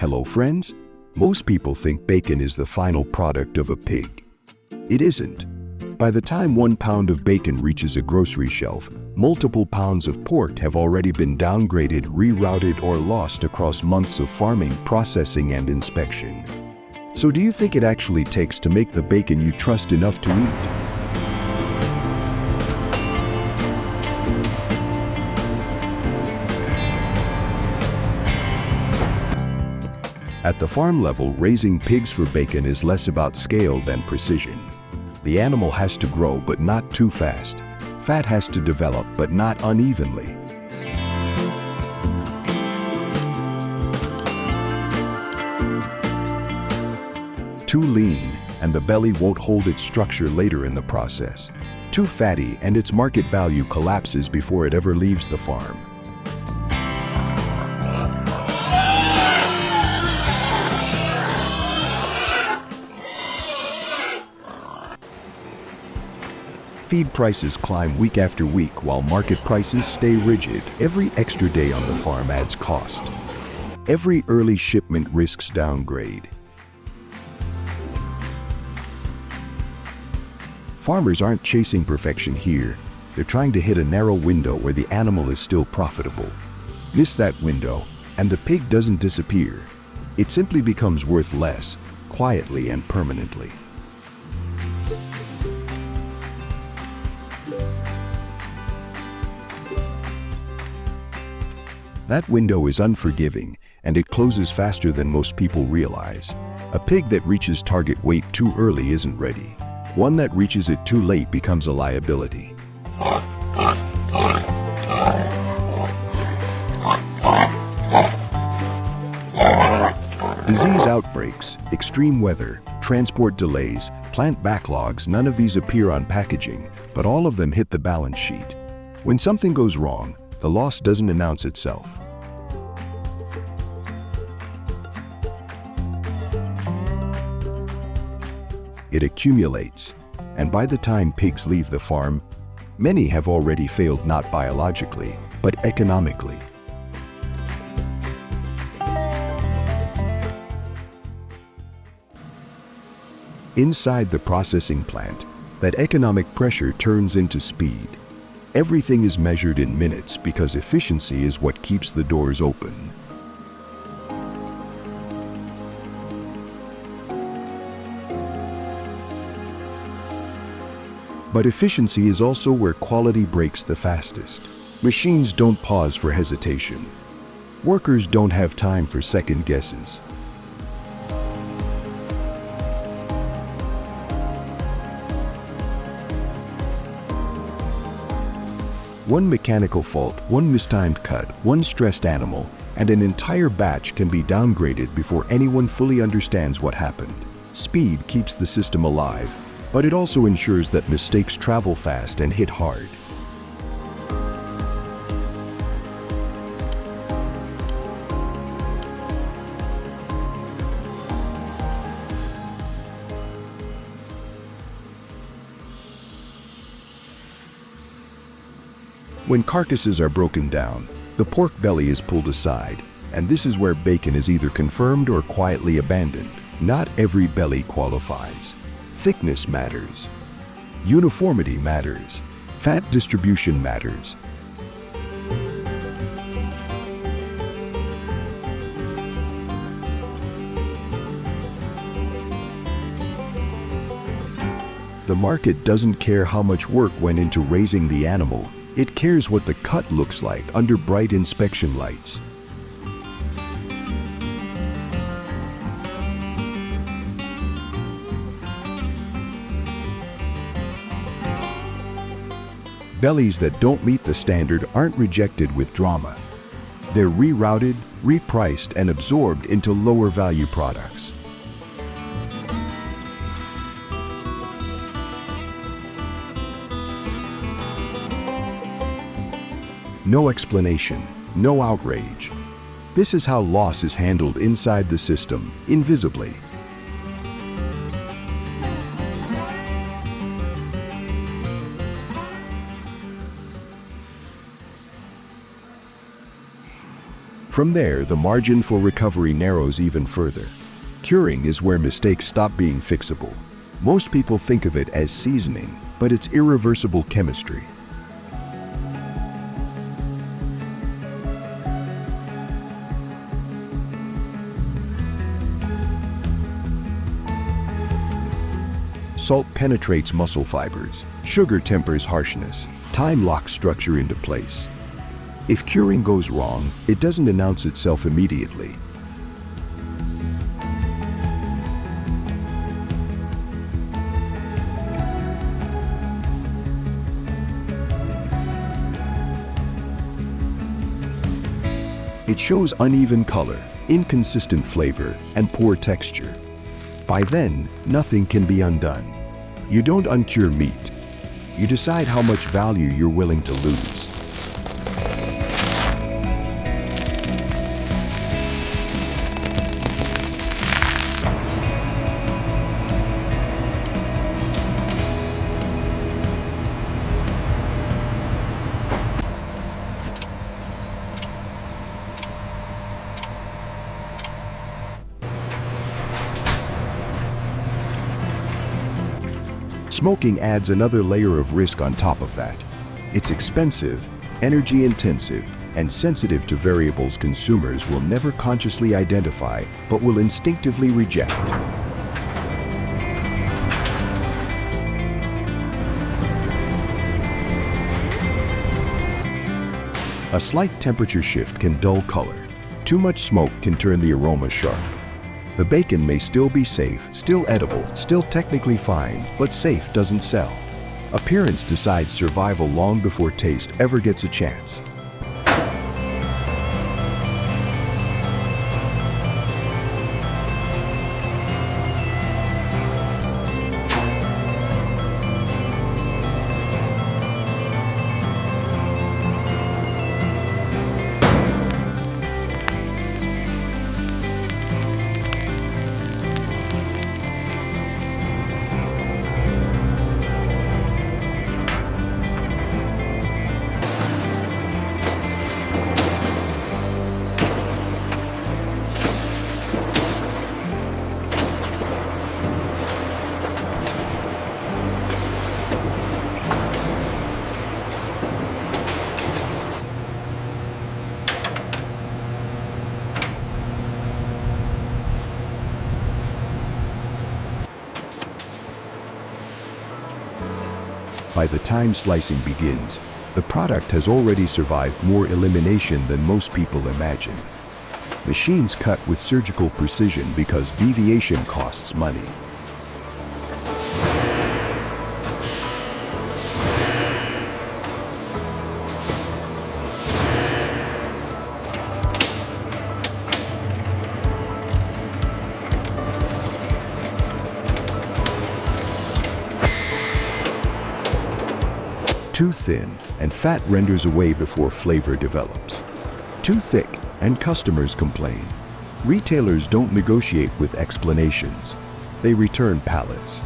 Hello friends! Most people think bacon is the final product of a pig. It isn't. By the time 1 pound of bacon reaches a grocery shelf, multiple pounds of pork have already been downgraded, rerouted, or lost across months of farming, processing, and inspection. So do you think it actually takes to make the bacon you trust enough to eat? At the farm level, raising pigs for bacon is less about scale than precision. The animal has to grow, but not too fast. Fat has to develop, but not unevenly. Too lean, and the belly won't hold its structure later in the process. Too fatty, and its market value collapses before it ever leaves the farm. Feed prices climb week after week while market prices stay rigid. Every extra day on the farm adds cost. Every early shipment risks downgrade. Farmers aren't chasing perfection here. They're trying to hit a narrow window where the animal is still profitable. Miss that window, and the pig doesn't disappear. It simply becomes worth less, quietly and permanently. That window is unforgiving, and it closes faster than most people realize. A pig that reaches target weight too early isn't ready. One that reaches it too late becomes a liability. Disease outbreaks, extreme weather, transport delays, plant backlogs, none of these appear on packaging, but all of them hit the balance sheet. When something goes wrong, the loss doesn't announce itself. It accumulates, and by the time pigs leave the farm, many have already failed not biologically, but economically. Inside the processing plant, that economic pressure turns into speed. Everything is measured in minutes because efficiency is what keeps the doors open. But efficiency is also where quality breaks the fastest. Machines don't pause for hesitation. Workers don't have time for second guesses. One mechanical fault, one mistimed cut, one stressed animal, and an entire batch can be downgraded before anyone fully understands what happened. Speed keeps the system alive, but it also ensures that mistakes travel fast and hit hard. When carcasses are broken down, the pork belly is pulled aside, and this is where bacon is either confirmed or quietly abandoned. Not every belly qualifies. Thickness matters. Uniformity matters. Fat distribution matters. The market doesn't care how much work went into raising the animal. It cares what the cut looks like under bright inspection lights. Bellies that don't meet the standard aren't rejected with drama. They're rerouted, repriced, and absorbed into lower value products. No explanation, no outrage. This is how loss is handled inside the system, invisibly. From there, the margin for recovery narrows even further. Curing is where mistakes stop being fixable. Most people think of it as seasoning, but it's irreversible chemistry. Salt penetrates muscle fibers, sugar tempers harshness, time locks structure into place. If curing goes wrong, it doesn't announce itself immediately. It shows uneven color, inconsistent flavor, and poor texture. By then, nothing can be undone. You don't uncure meat. You decide how much value you're willing to lose. Smoking adds another layer of risk on top of that. It's expensive, energy intensive, and sensitive to variables consumers will never consciously identify but will instinctively reject. A slight temperature shift can dull color. Too much smoke can turn the aroma sharp. The bacon may still be safe, still edible, still technically fine, but safe doesn't sell. Appearance decides survival long before taste ever gets a chance. By the time slicing begins, the product has already survived more elimination than most people imagine. Machines cut with surgical precision because deviation costs money. Too thin, and fat renders away before flavor develops. Too thick, and customers complain. Retailers don't negotiate with explanations. They return pallets.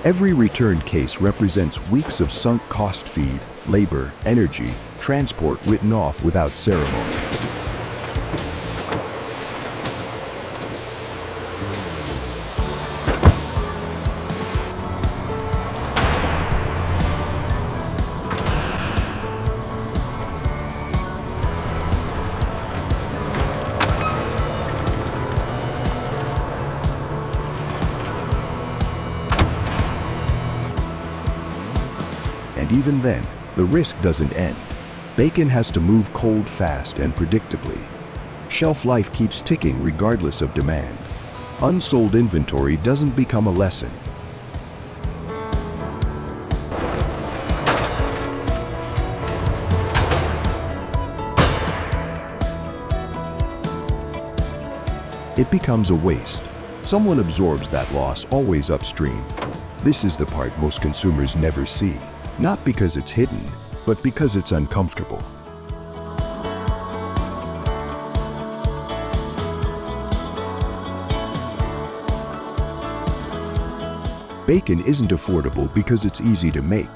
Every return case represents weeks of sunk cost feed, labor, energy, transport written off without ceremony. And even then, the risk doesn't end. Bacon has to move cold fast and predictably. Shelf life keeps ticking regardless of demand. Unsold inventory doesn't become a lesson. It becomes a waste. Someone absorbs that loss always upstream. This is the part most consumers never see. Not because it's hidden, but because it's uncomfortable. Bacon isn't affordable because it's easy to make.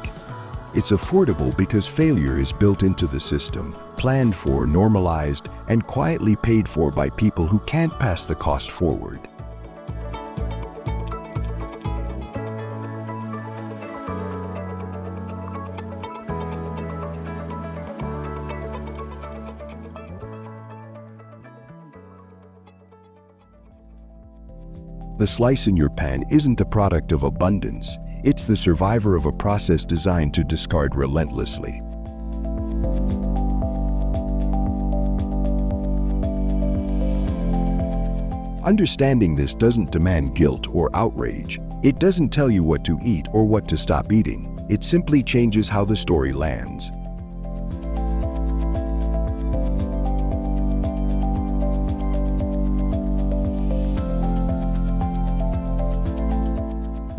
It's affordable because failure is built into the system, planned for, normalized, and quietly paid for by people who can't pass the cost forward. The slice in your pan isn't the product of abundance. It's the survivor of a process designed to discard relentlessly. Understanding this doesn't demand guilt or outrage. It doesn't tell you what to eat or what to stop eating. It simply changes how the story lands.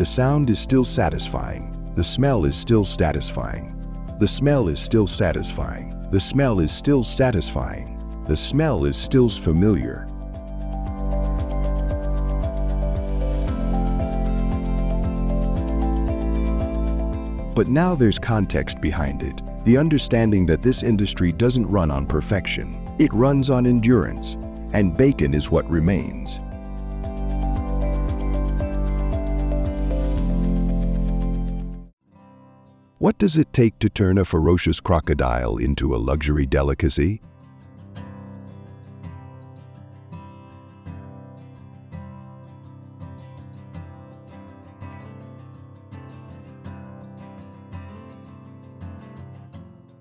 The sound is still satisfying. The smell is still satisfying. The smell is still satisfying. The smell is still satisfying. The smell is still familiar. But now there's context behind it. The understanding that this industry doesn't run on perfection. It runs on endurance. And bacon is what remains. What does it take to turn a ferocious crocodile into a luxury delicacy?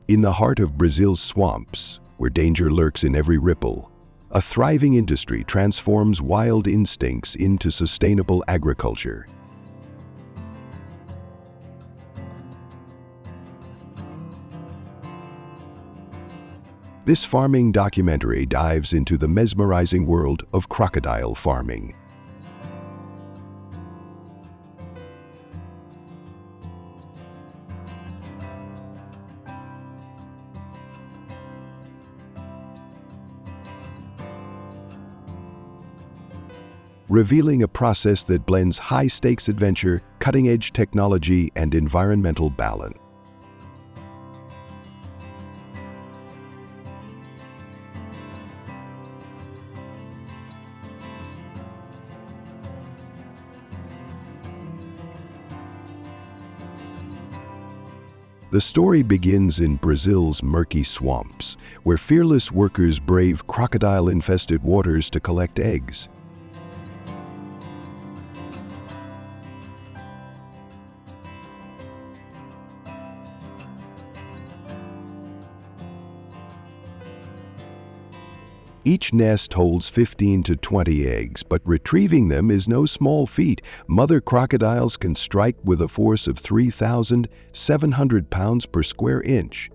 In the heart of Brazil's swamps, where danger lurks in every ripple, a thriving industry transforms wild instincts into sustainable agriculture. This farming documentary dives into the mesmerizing world of crocodile farming. Revealing a process that blends high-stakes adventure, cutting-edge technology, and environmental balance. The story begins in Brazil's murky swamps, where fearless workers brave crocodile-infested waters to collect eggs. Each nest holds 15 to 20 eggs, but retrieving them is no small feat. Mother crocodiles can strike with a force of 3,700 pounds per square inch.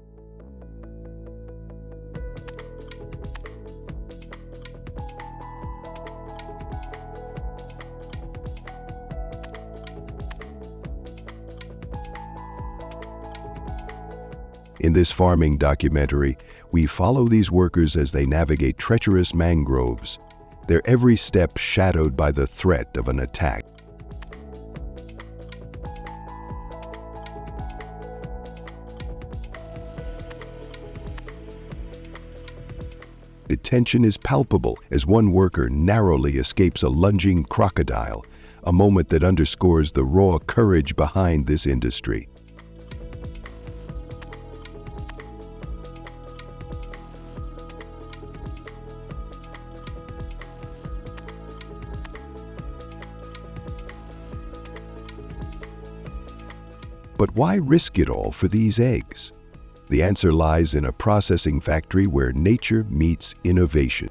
In this farming documentary, we follow these workers as they navigate treacherous mangroves, their every step shadowed by the threat of an attack. The tension is palpable as one worker narrowly escapes a lunging crocodile, a moment that underscores the raw courage behind this industry. But why risk it all for these eggs? The answer lies in a processing factory where nature meets innovation.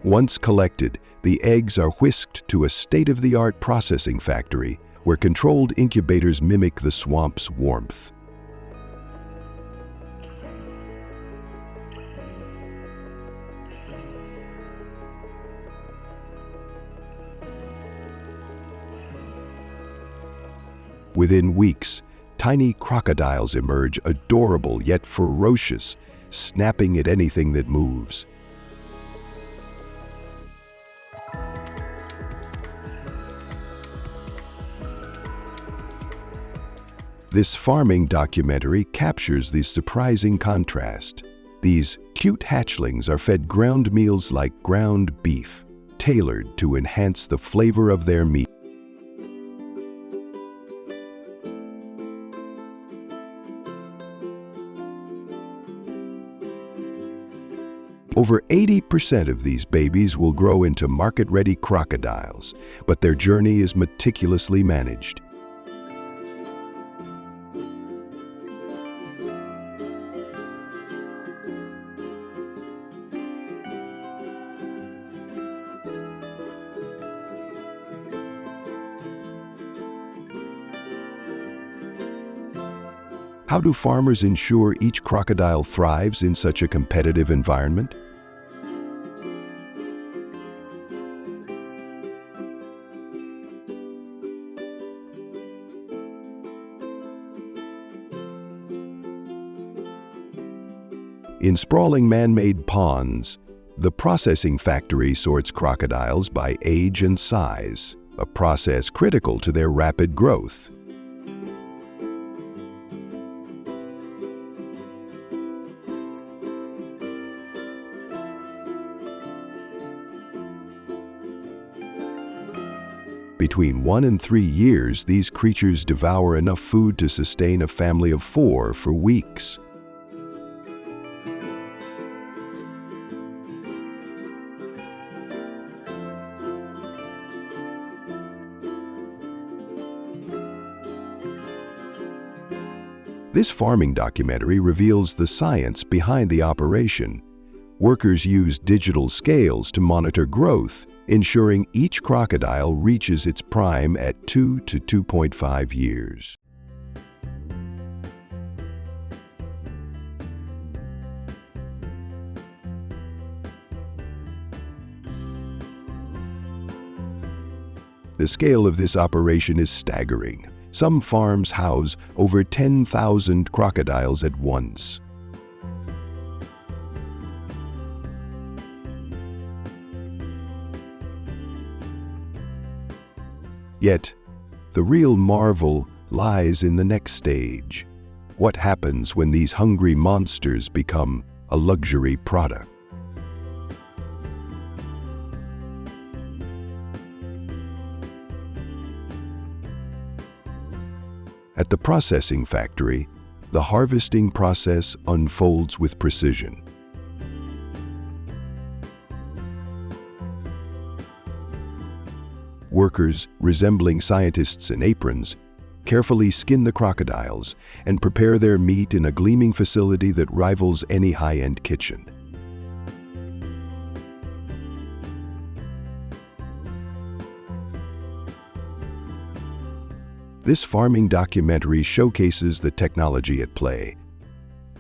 Once collected, the eggs are whisked to a state-of-the-art processing factory where controlled incubators mimic the swamp's warmth. Within weeks, tiny crocodiles emerge, adorable yet ferocious, snapping at anything that moves. This farming documentary captures the surprising contrast. These cute hatchlings are fed ground meals like ground beef, tailored to enhance the flavor of their meat. Over 80% of these babies will grow into market-ready crocodiles, but their journey is meticulously managed. How do farmers ensure each crocodile thrives in such a competitive environment? In sprawling man-made ponds, the processing factory sorts crocodiles by age and size, a process critical to their rapid growth. Between 1 and 3 years, these creatures devour enough food to sustain a family of 4 for weeks. This farming documentary reveals the science behind the operation. Workers use digital scales to monitor growth, ensuring each crocodile reaches its prime at 2 to 2.5 years. The scale of this operation is staggering. Some farms house over 10,000 crocodiles at once. Yet, the real marvel lies in the next stage. What happens when these hungry monsters become a luxury product? At the processing factory, the harvesting process unfolds with precision. Workers, resembling scientists in aprons, carefully skin the crocodiles and prepare their meat in a gleaming facility that rivals any high-end kitchen. This farming documentary showcases the technology at play.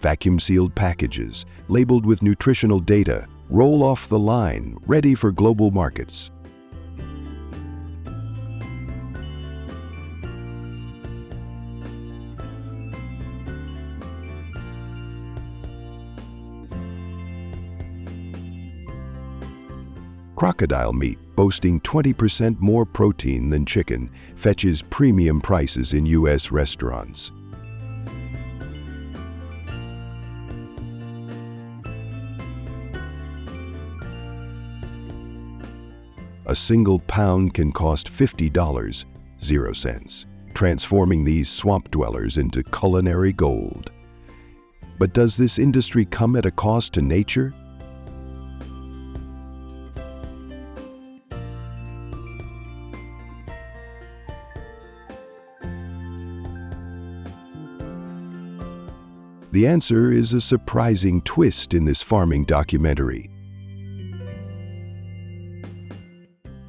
Vacuum-sealed packages, labeled with nutritional data, roll off the line, ready for global markets. Crocodile meat, boasting 20% more protein than chicken, fetches premium prices in U.S. restaurants. A single pound can cost $50.00, transforming these swamp dwellers into culinary gold. But does this industry come at a cost to nature? The answer is a surprising twist in this farming documentary.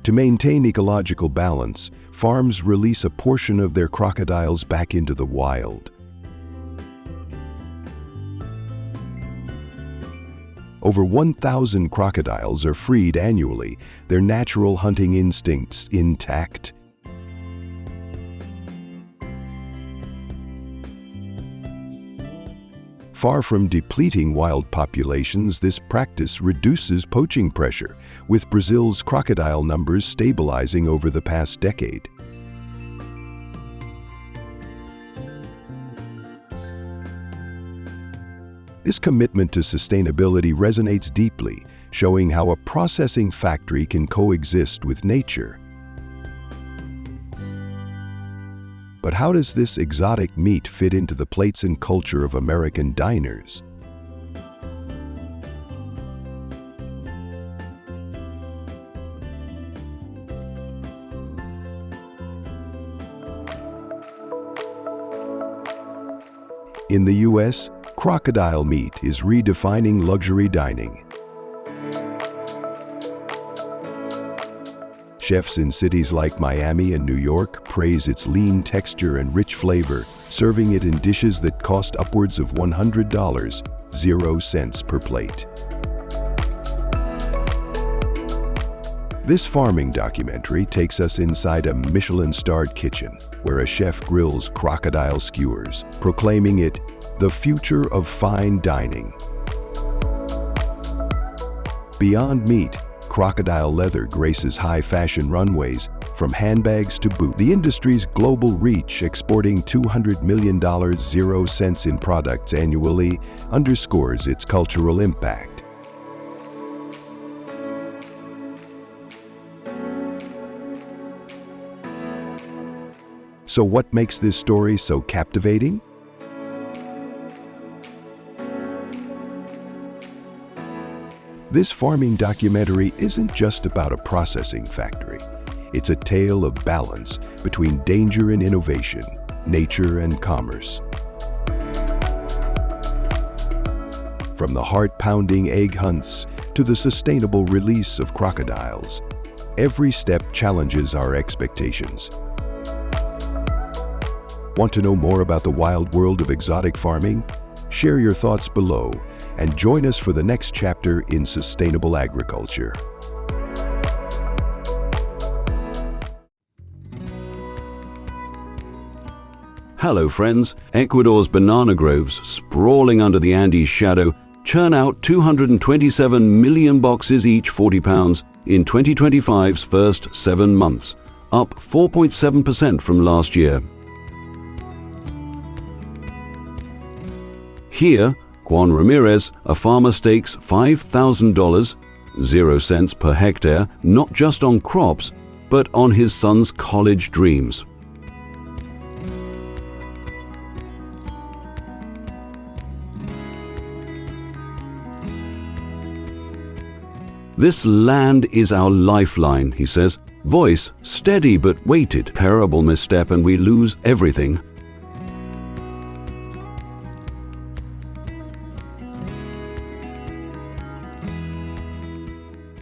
To maintain ecological balance, farms release a portion of their crocodiles back into the wild. Over 1,000 crocodiles are freed annually, their natural hunting instincts intact. Far from depleting wild populations, this practice reduces poaching pressure, with Brazil's crocodile numbers stabilizing over the past decade. This commitment to sustainability resonates deeply, showing how a processing factory can coexist with nature. But how does this exotic meat fit into the plates and culture of American diners? In the U.S., crocodile meat is redefining luxury dining. Chefs in cities like Miami and New York praise its lean texture and rich flavor, serving it in dishes that cost upwards of $100, 0 cents per plate. This farming documentary takes us inside a Michelin-starred kitchen, where a chef grills crocodile skewers, proclaiming it the future of fine dining. Beyond meat, crocodile leather graces high-fashion runways, from handbags to boots. The industry's global reach, exporting $200 million 0 cents in products annually, underscores its cultural impact. So what makes this story so captivating? This farming documentary isn't just about a processing factory. It's a tale of balance between danger and innovation, nature and commerce. From the heart-pounding egg hunts to the sustainable release of crocodiles, every step challenges our expectations. Want to know more about the wild world of exotic farming? Share your thoughts below and join us for the next chapter in sustainable agriculture. Hello friends, Ecuador's banana groves, sprawling under the Andes shadow, churn out 227 million boxes each 40 pounds in 2025's first 7 months, up 4.7% from last year. Here, Juan Ramirez, a farmer, stakes $5,000, 0 cents per hectare, not just on crops, but on his son's college dreams. This land is our lifeline, he says. Voice steady but weighted. Terrible misstep and we lose everything.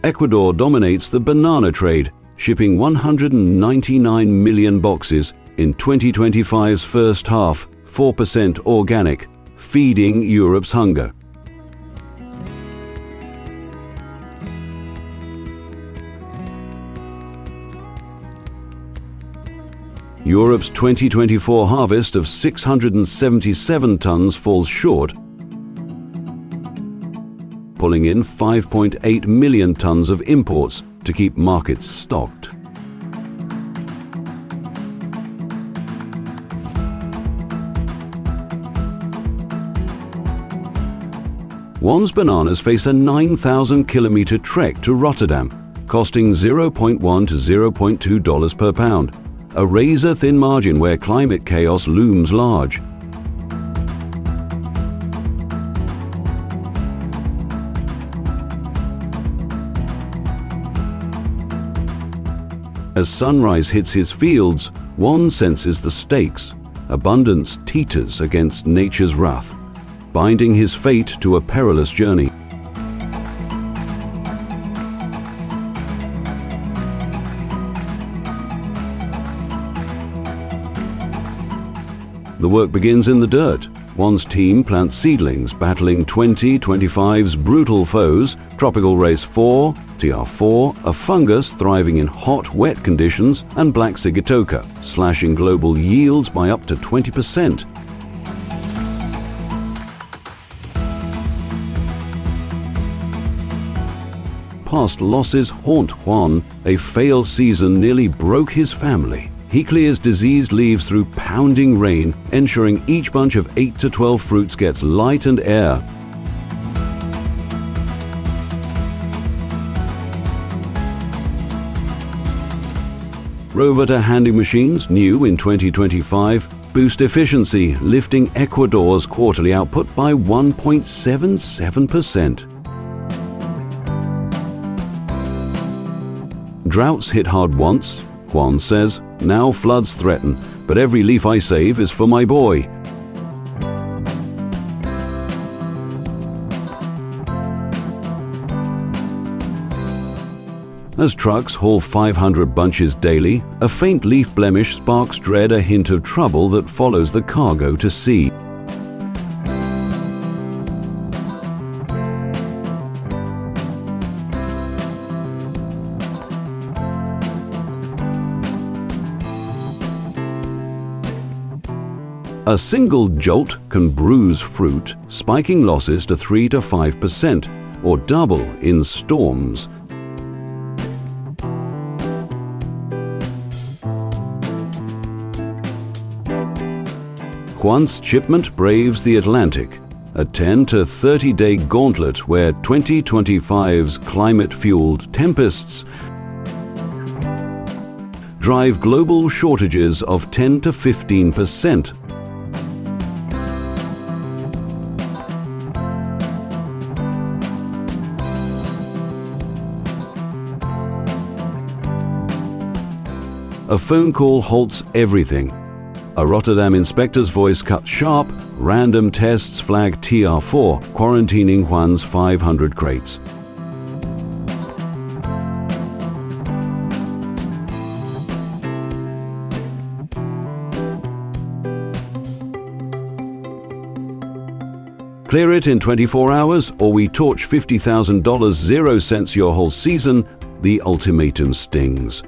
Ecuador dominates the banana trade, shipping 199 million boxes in 2025's first half, 4% organic, feeding Europe's hunger. Europe's 2024 harvest of 677 tons falls short, pulling in 5.8 million tons of imports to keep markets stocked. Juan's bananas face a 9,000-kilometer trek to Rotterdam, costing $0.1 to $0.2 per pound, a razor-thin margin where climate chaos looms large. As sunrise hits his fields, Juan senses the stakes. Abundance teeters against nature's wrath, binding his fate to a perilous journey. The work begins in the dirt. Juan's team plants seedlings, battling 2025's brutal foes, tropical race 4, TR4, a fungus thriving in hot, wet conditions, and black sigatoka, slashing global yields by up to 20%. past losses haunt Juan. A failed season nearly broke his family. He clears diseased leaves through pounding rain, ensuring each bunch of 8 to 12 fruits gets light and air. Rover handing machines, new in 2025, boost efficiency, lifting Ecuador's quarterly output by 1.77%. Droughts hit hard once, Juan says. Now floods threaten, but every leaf I save is for my boy. As trucks haul 500 bunches daily, a faint leaf blemish sparks dread, a hint of trouble that follows the cargo to sea. A single jolt can bruise fruit, spiking losses to 3 to 5%, or double in storms. Juan's shipment braves the Atlantic, a 10 to 30-day gauntlet where 2025's climate-fueled tempests drive global shortages of 10 to 15%. A phone call halts everything. A Rotterdam inspector's voice cut sharp. Random tests flag TR4, quarantining Juan's 500 crates. Clear it in 24 hours, or we torch $50,000, 0 cents your whole season. The ultimatum stings.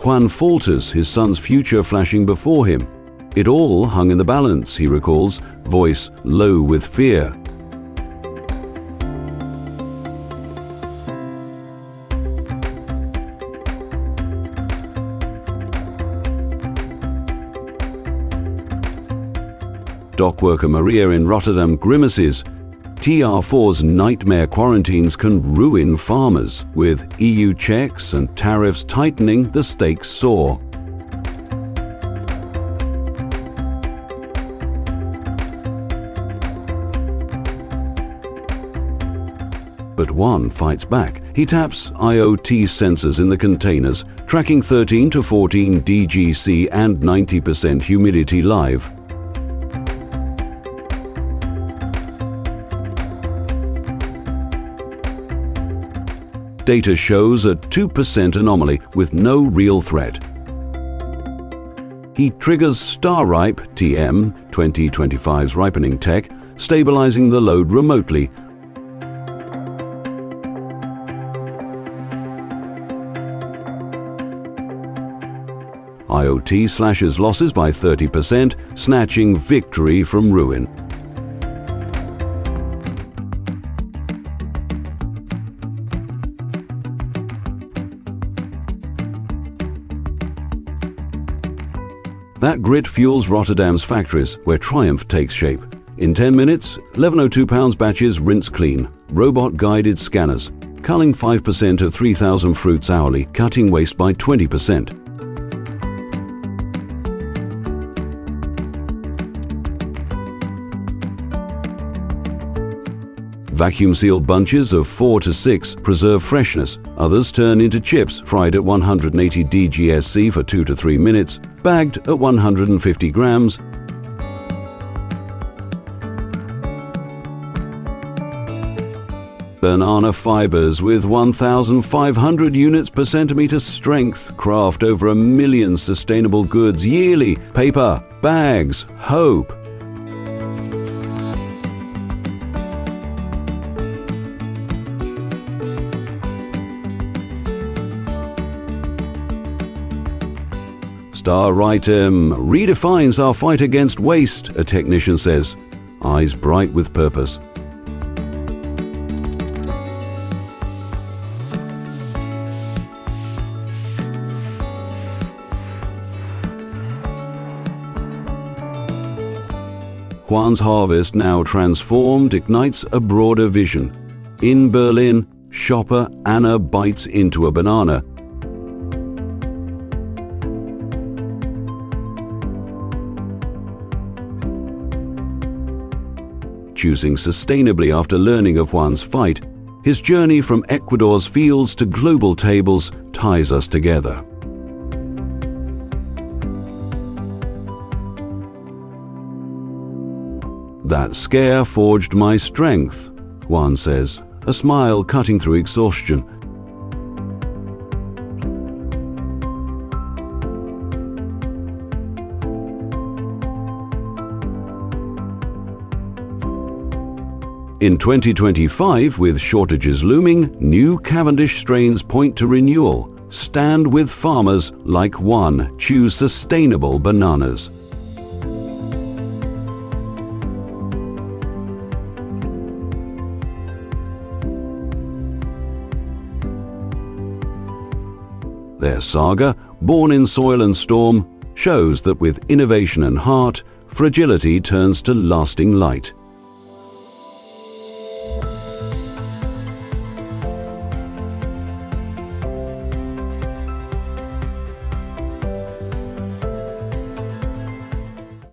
Juan falters, his son's future flashing before him. It all hung in the balance, he recalls, voice low with fear. Dock worker Maria in Rotterdam grimaces. TR4's nightmare quarantines can ruin farmers. With EU checks and tariffs tightening, the stakes soar. But Juan fights back. He taps IoT sensors in the containers, tracking 13 to 14 DGC and 90% humidity live. Data shows a 2% anomaly with no real threat. He triggers StarRipe TM, 2025's ripening tech, stabilizing the load remotely. IoT slashes losses by 30%, snatching victory from ruin. That grit fuels Rotterdam's factories, where triumph takes shape. In 10 minutes, 1102 pounds batches rinse clean, robot-guided scanners, culling 5% of 3,000 fruits hourly, cutting waste by 20%. Vacuum-sealed bunches of 4 to 6 preserve freshness. Others turn into chips, fried at 180 DGSC for 2 to 3 minutes, bagged at 150 grams. Banana fibers with 1,500 units per centimeter strength craft over 1 million sustainable goods yearly. Paper, bags, hope. Star item redefines our fight against waste, a technician says, eyes bright with purpose. Juan's harvest, now transformed, ignites a broader vision. In Berlin, shopper Anna bites into a banana. Choosing sustainably after learning of Juan's fight, his journey from Ecuador's fields to global tables ties us together. That scare forged my strength, Juan says, a smile cutting through exhaustion. In 2025, with shortages looming, new Cavendish strains point to renewal. Stand with farmers like Juan. Choose sustainable bananas. Their saga, born in soil and storm, shows that with innovation and heart, fragility turns to lasting light.